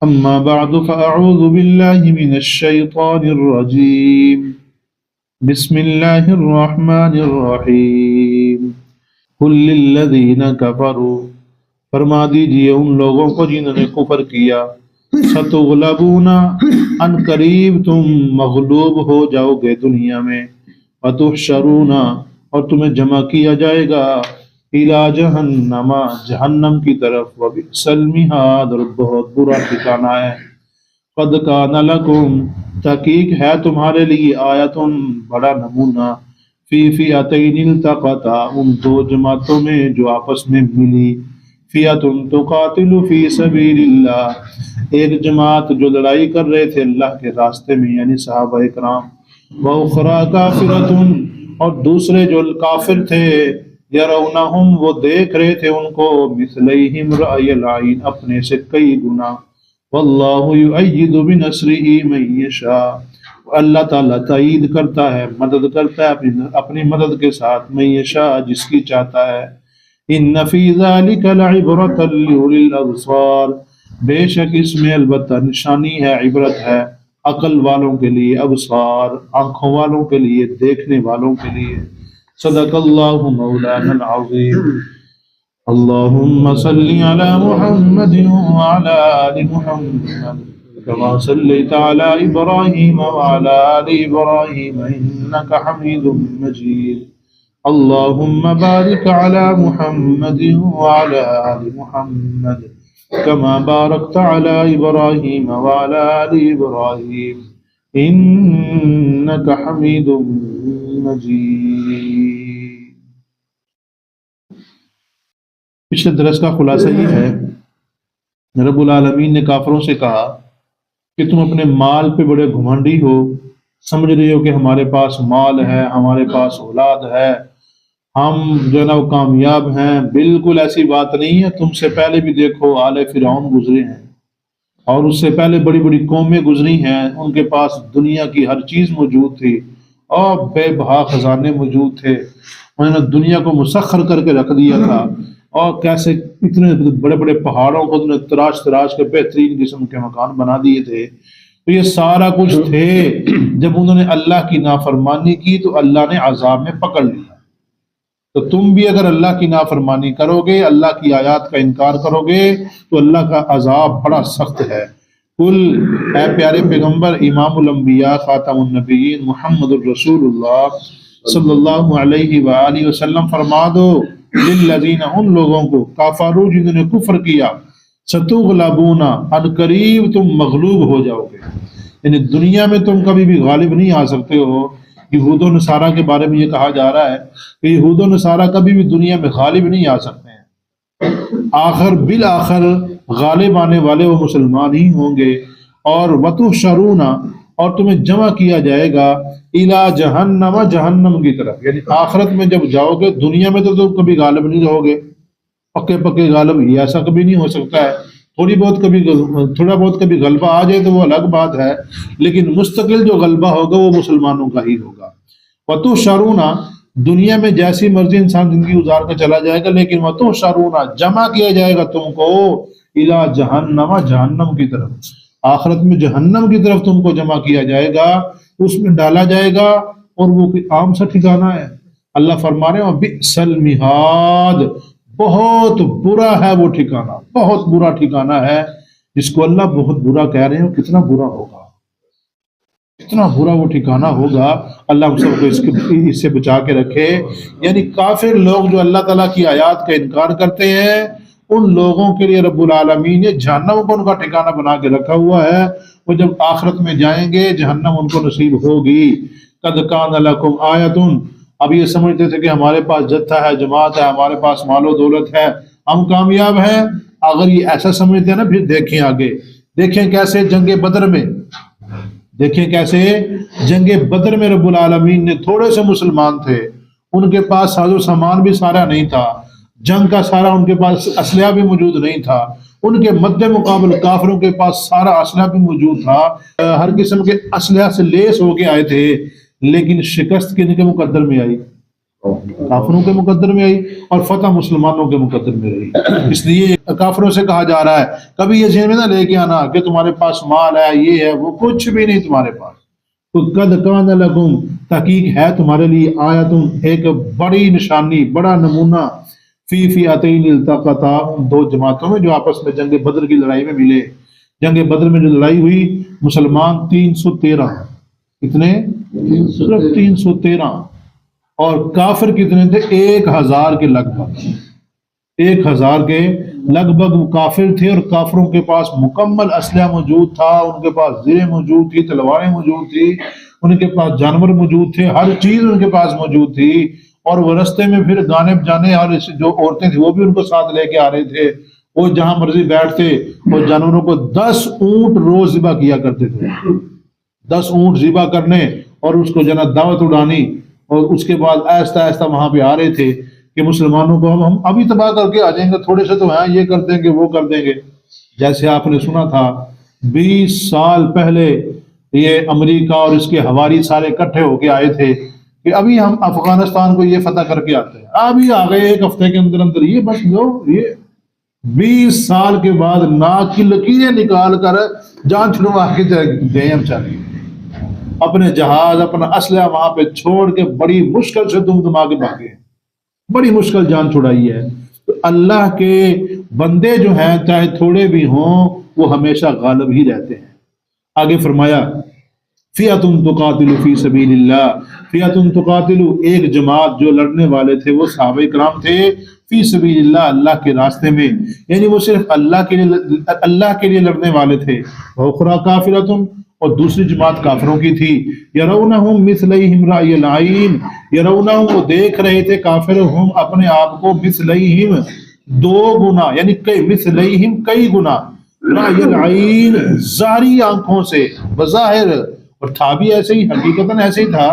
أما بعد فأعوذ بالله من الشيطان الرجيم بسم الله الرحمن الرحيم قل للذين كفروا فرما دیجئے ان لوگوں کو جنہوں نے کفر کیا ستغلبون ان قریب تم مغلوب ہو جاؤ گے دنیا میں وتحشرون اور تمہیں جمع کیا جائے گا الى جہنم جہنم کی طرف وبئس المہاد اور بہت برا ٹھکانہ ہے قد کان لکم تحقیق ہے تمہارے لیے آیت بڑا نمونہ فی فئتین التقطا ان دو جماعتوں میں جو آپس میں ملی فئت تقاتل فی سبیل اللہ ایک جماعت جو لڑائی کر رہے تھے اللہ کے راستے میں یعنی صحابہ کرام واخری کافرۃ اور دوسرے جو کافر تھے یرونہم وہ دیکھ رہے تھے ان کو مثلیہم رأی العین اپنے سے کئی گنا واللہ یؤید بنصرہ من یشاء اللہ تعالیٰ تائید کرتا ہے مدد کرتا ہے اپنی مدد کے ساتھ من یشاء جس کی چاہتا ہے ان فی ذلک لعبرۃ لأولی الابصار بے شک اس میں البتہ نشانی ہے عبرت ہے عقل والوں کے لیے ابصار آنکھوں والوں کے لیے دیکھنے والوں کے لیے صدق اللہ مولانا العظیم اللہم صلی علی محمد وعلی آل محمد كما صلیت علی ابراہیم وعلی آل ابراہیم انکا حمید مجید اللہم بارک علی محمد وعلی آل محمد كما بارکت علی ابراہیم وعلی آل ابراہیم انکا حمید مجید۔ پچھلے درس کا خلاصہ یہ ہے رب العالمین نے کافروں سے کہا کہ تم اپنے مال پہ بڑے گھمنڈی ہو، سمجھ رہے ہو کہ ہمارے پاس مال ہے، ہمارے پاس اولاد ہے، ہم جو ہے نا وہ کامیاب ہیں۔ بالکل ایسی بات نہیں ہے۔ تم سے پہلے بھی دیکھو آل فرعون گزرے ہیں اور اس سے پہلے بڑی بڑی قومیں گزری ہیں، ان کے پاس دنیا کی ہر چیز موجود تھی اور بے بہا خزانے موجود تھے، انہوں نے دنیا کو مسخر کر کے رکھ دیا تھا اور کیسے اتنے بڑے بڑے پہاڑوں کو انہوں نے تراش تراش کے بہترین قسم کے مکان بنا دیے تھے۔ تو یہ سارا کچھ تھے، جب انہوں نے اللہ کی نافرمانی کی تو اللہ نے عذاب میں پکڑ لیا۔ تو تم بھی اگر اللہ کی نافرمانی کرو گے، اللہ کی آیات کا انکار کرو گے تو اللہ کا عذاب بڑا سخت ہے۔ کل اے پیارے پیغمبر امام الانبیاء خاتم النبیین محمد الرسول اللہ صلی اللہ علیہ وآلہ وسلم فرما دو للذین ان لوگوں کو کافروا جنہوں نے کفر کیا ستغلبون ان قریب تم مغلوب ہو جاؤ گے، یعنی دنیا میں تم کبھی بھی غالب نہیں آ سکتے ہو۔ یہود و نصارہ کے بارے میں یہ کہا جا رہا ہے کہ یہود و نصارہ کبھی بھی دنیا میں غالب نہیں آ سکتے ہیں، آخر بالآخر غالب آنے والے وہ مسلمان ہی ہوں گے۔ اور وتحشرون اور تمہیں جمع کیا جائے گا الی جہنم جہنم کی طرف، یعنی آخرت میں جب جاؤ گے، دنیا میں تو تم کبھی غالب نہیں رہو گے، پکے پکے غالب یہ ایسا کبھی نہیں ہو سکتا ہے۔ تھوڑا بہت کبھی غلبہ آ جائے تو وہ الگ بات ہے، لیکن مستقل جو غلبہ ہوگا وہ مسلمانوں کا ہی ہوگا۔ وتحشرون دنیا میں جیسی مرضی انسان زندگی گزار کے چلا جائے گا، لیکن وتحشرون جمع کیا جائے گا تم کو الی جہنم جہنم کی طرف، آخرت میں جہنم کی طرف تم کو جمع کیا جائے گا، اس میں ڈالا جائے گا، اور وہ عام سا ٹھکانہ ہے۔ اللہ فرما رہے ہیں بئس المہاد بہت برا ہے وہ ٹھکانہ، بہت برا ٹھکانہ ہے۔ جس کو اللہ بہت برا کہہ رہے ہیں کتنا برا ہوگا، کتنا برا وہ ٹھکانہ ہوگا۔ اللہ ہم سب کو اس سے بچا کے رکھے۔ یعنی کافر لوگ جو اللہ تعالیٰ کی آیات کا انکار کرتے ہیں، ان لوگوں کے لیے رب العالمین نے جہنم کو ان کا ٹھکانہ بنا کے رکھا ہوا ہے۔ وہ جب آخرت میں جائیں گے جہنم ان کو نصیب ہوگی۔ قد کان لکم آیۃ، اب یہ سمجھتے تھے کہ ہمارے پاس جتھا ہے، جماعت ہے، ہمارے پاس مال و دولت ہے، ہم کامیاب ہیں۔ اگر یہ ایسا سمجھتے ہیں نا، پھر دیکھیں آگے، دیکھیں کیسے جنگ بدر میں، دیکھیں کیسے جنگ بدر میں رب العالمین نے تھوڑے سے مسلمان تھے، ان کے پاس ساز و سامان بھی سارا نہیں تھا، جنگ کا سارا ان کے پاس اسلحہ بھی موجود نہیں تھا، ان کے مد مقابل کافروں کے پاس سارا اسلحہ بھی موجود تھا، ہر قسم کے اسلحہ سے لیس ہو کے آئے تھے، لیکن شکست کن کے مقدر میں آئی؟ کافروں کے مقدر میں آئی اور فتح مسلمانوں کے مقدر میں رہی۔ اس لیے کافروں سے کہا جا رہا ہے کبھی یہ ذہن میں نہ لے کے آنا کہ تمہارے پاس مال ہے، یہ ہے، وہ کچھ بھی نہیں تمہارے پاس۔ تو قد کان لکم، تحقیق ہے تمہارے لیے، آیتم، ایک بڑی نشانی، بڑا نمونہ، فی فئتین التقطا، دو جماعتوں میں جو آپس میں جنگ بدر کی لڑائی میں ملے۔ جنگ بدر میں جو لڑائی ہوئی، مسلمان 313، کتنے؟ صرف 313، اور کافر کتنے تھے؟ 1000 کے لگ بھگ، 1000 کے لگ بھگ کافر تھے، اور کافروں کے پاس مکمل اسلحہ موجود تھا، ان کے پاس زریں موجود تھی، تلواریں موجود تھی، ان کے پاس جانور موجود تھے، ہر چیز ان کے پاس موجود تھی، اور وہ رستے میں پھر گانے بجانے، اور جو عورتیں تھیں وہ بھی ان کو ساتھ لے کے آ رہے تھے۔ وہ جہاں مرضی بیٹھتے، وہ جانوروں کو 10 اونٹ روز ذبح کیا کرتے تھے، 10 اونٹ ذبح کرنے اور اس کو جنا دعوت اڑانی، اور اس کے بعد آہستہ آہستہ وہاں پہ آ رہے تھے کہ مسلمانوں کو ہم ابھی تباہ کر کے آ جائیں گے، تھوڑے سے تو ہیں، یہ کر دیں گے، وہ کر دیں گے۔ جیسے آپ نے سنا تھا 20 سال پہلے یہ امریکہ اور اس کے حواری سارے اکٹھے ہو کے آئے تھے کہ ابھی ہم افغانستان کو یہ فتح کر کے آتے ہیں، ابھی آ گئے ایک ہفتے کے اندر اندر، یہ بس جو یہ 20 سال کے بعد ناک کی لکیریں نکال کر جان چھڑوا کے گئے ہم چاہیے، اپنے جہاز، اپنا اسلحہ وہاں پہ چھوڑ کے بڑی مشکل سے دم دما کے بھاگے، بڑی مشکل جان چھڑائی ہے۔ تو اللہ کے بندے جو ہیں چاہے تھوڑے بھی ہوں وہ ہمیشہ غالب ہی رہتے ہیں۔ آگے فرمایا فئتن تقاتل فی سبیل اللہ، فئتن تقاتل، ایک جماعت جو لڑنے والے تھے وہ صحابہ کرام تھے، فی سبیل اللہ، اللہ کے راستے میں، یعنی وہ صرف اللہ کے لیے لڑنے والے تھے۔ وَأُخْرَىٰ کافرۃ، اور دوسری جماعت کافروں کی تھی، یرونہم مثلیہم رأی العین، یرونہم، وہ دیکھ رہے تھے کافر، ہم اپنے آپ کو، مثلیہم، 2 گنا، یعنی مثلیہم کئی گنا، رأی العین، ظاہری آنکھوں سے، بظاہر، اور تھا بھی ایسے ہی، حقیقتاً ایسے ہی تھا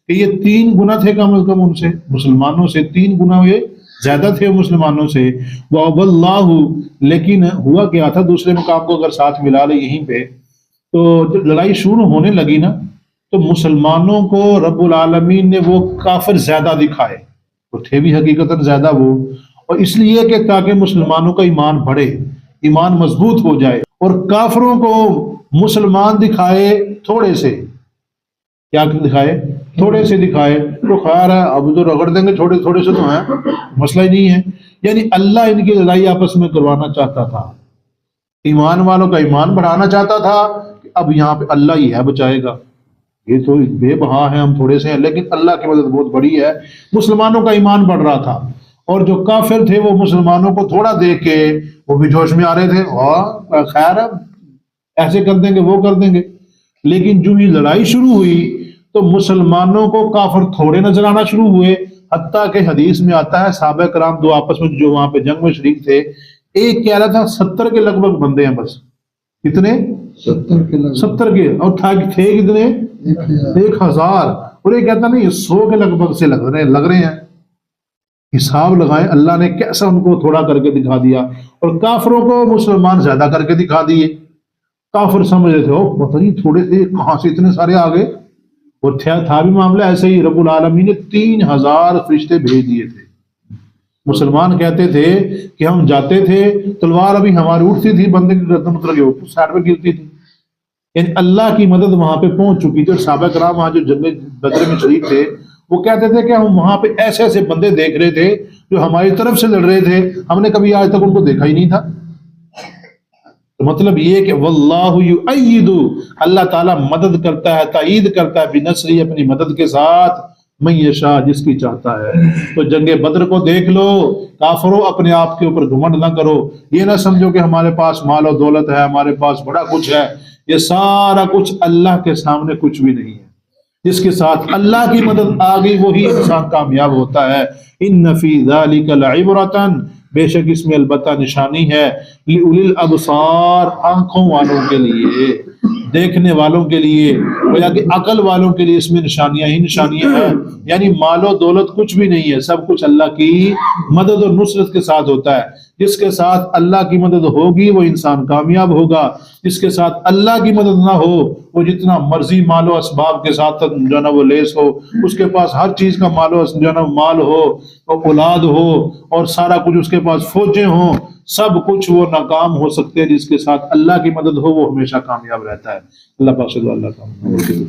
کہ یہ 3 گنا تھے کم از کم ان سے، مسلمانوں سے 3 گنا ہوئے، زیادہ تھے مسلمانوں سے۔ وَأَبَى اللَّهُ، لیکن ہوا کیا تھا، دوسرے مقام کو اگر ساتھ ملا لے یہیں پہ، تو جب لڑائی شروع ہونے لگی نا تو مسلمانوں کو رب العالمین نے وہ کافر زیادہ دکھائے، وہ تھے بھی حقیقتاً زیادہ وہ، اور اس لیے کہ تاکہ مسلمانوں کا ایمان بڑھے، ایمان مضبوط ہو جائے، اور کافروں کو مسلمان دکھائے تھوڑے سے، کیا دکھائے؟ تھوڑے سے دکھائے، تو خیر ہے اب تو رگڑ دیں گے، تھوڑے تھوڑے سے تو ہیں، مسئلہ ہی نہیں ہے۔ یعنی اللہ ان کی لڑائی آپس میں کروانا چاہتا تھا، ایمان والوں کا ایمان بڑھانا چاہتا تھا کہ اب یہاں پہ اللہ ہی ہے بچائے گا، یہ تو بے بہا ہیں، ہم تھوڑے سے ہیں، لیکن اللہ کی مدد بہت بڑی ہے۔ مسلمانوں کا ایمان بڑھ رہا تھا، اور جو کافر تھے وہ مسلمانوں کو تھوڑا دیکھ کے وہ بھی جوش میں آ رہے تھے، ہاں خیر ہے ایسے کر دیں گے، وہ کر دیں گے۔ لیکن جو یہ لڑائی شروع ہوئی تو مسلمانوں کو کافر تھوڑے نظر آنا شروع ہوئے، حتیٰ کہ حدیث میں آتا ہے صحابہ کرام 2 آپس میں جو وہاں پہ جنگ میں شریک تھے، ایک کہہ رہا تھا 70 کے لگ بھگ بندے ہیں بس، کتنے؟ 70 کے، اور تھے کتنے؟ 1000، اور یہ کہتا نہیں 100 کے لگ بھگ سے لگ رہے ہیں۔ حساب لگائیں، اللہ نے کیسا ان کو تھوڑا کر کے دکھا دیا، اور کافروں کو مسلمان زیادہ کر کے دکھا دیے۔ کافر سمجھ رہے تھے پتہ نہیں تھوڑے تھے، کہاں سے اتنے سارے آ گئے، اور تھا بھی معاملہ ایسے ہی، رب العالمین نے 3000 فرشتے بھیج دیے تھے۔ مسلمان کہتے تھے کہ ہم جاتے تھے، تلوار ابھی ہماری اٹھتی تھی، بندے کی گردن اتر کے سائڈ پہ گرتی تھی، یعنی اللہ کی مدد وہاں پہ پہنچ چکی تھی۔ اور صحابہ کرام وہاں جو جنگ بدر میں شریک تھے وہ کہتے تھے کہ ہم وہاں پہ ایسے ایسے بندے دیکھ رہے تھے جو ہماری طرف سے لڑ رہے تھے، ہم نے کبھی آج تک ان کو دیکھا ہی نہیں تھا۔ تو مطلب یہ کہ واللہ یؤید، اللہ تعالیٰ مدد کرتا ہے، تائید کرتا ہے، بنصری، اپنی مدد کے ساتھ، من یشاء، جس کی چاہتا ہے۔ تو جنگ بدر کو دیکھ لو، کافروں اپنے آپ کے اوپر گھمنڈ نہ کرو، یہ نہ سمجھو کہ ہمارے پاس مال و دولت ہے، ہمارے پاس بڑا کچھ ہے، یہ سارا کچھ اللہ کے سامنے کچھ بھی نہیں ہے۔ جس کے ساتھ اللہ کی مدد آ گئی وہی انسان کامیاب ہوتا ہے۔ ان فی ذلک لعبرۃ، بے شک اس میں البتہ نشانی ہے، لأولی الابصار، آنکھوں والوں کے لیے، دیکھنے والوں کے لیے، گویا کہ عقل والوں کے لیے اس میں نشانیاں ہی نشانیاں ہیں۔ یعنی مال و دولت کچھ بھی نہیں ہے، سب کچھ اللہ کی مدد اور نصرت کے ساتھ ہوتا ہے۔ جس کے ساتھ اللہ کی مدد ہوگی وہ انسان کامیاب ہوگا، جس کے ساتھ اللہ کی مدد نہ ہو وہ جتنا مرضی مال و اسباب کے ساتھ جو ہے نا وہ لیس ہو، اس کے پاس ہر چیز کا مال و جو ہے نا مال ہو، اولاد ہو، اور سارا کچھ اس کے پاس، فوجیں ہوں، سب کچھ وہ ناکام ہو سکتے ہیں۔ جس کے ساتھ اللہ کی مدد ہو وہ ہمیشہ کامیاب رہتا ہے۔ اللہ پاک صلی اللہ علیہ وسلم۔